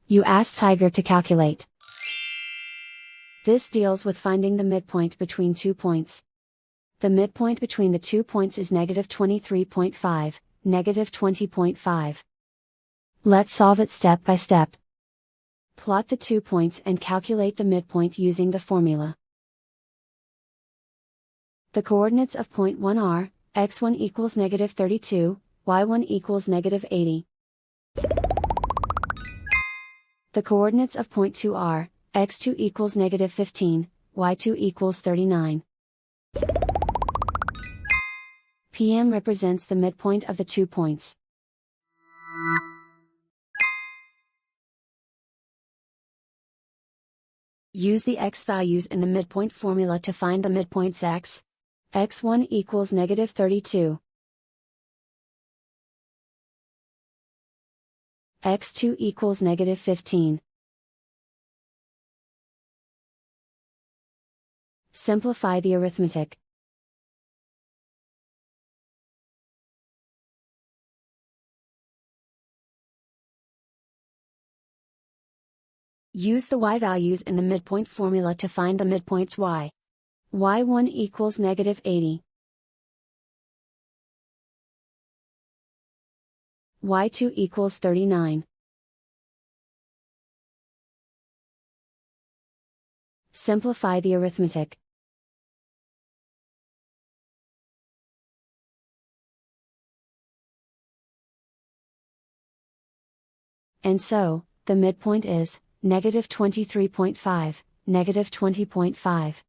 You ask Tiger to calculate. This deals with finding the midpoint between 2 points. The midpoint between the 2 points is -23.5, -20.5. Let's solve it step by step. Plot the 2 points and calculate the midpoint using the formula. The coordinates of point 1 are, x1 equals -32, y1 equals -80. The coordinates of point 2 are, x2 equals -15, y2 equals 39. PM represents the midpoint of the 2 points. Use the x values in the midpoint formula to find the midpoints x1 equals -32. x2 equals -15. Simplify the arithmetic. Use the y values in the midpoint formula to find the midpoints y1 equals -80. y2 equals 39. Simplify the arithmetic. And so, the midpoint is -23.5, -20.5.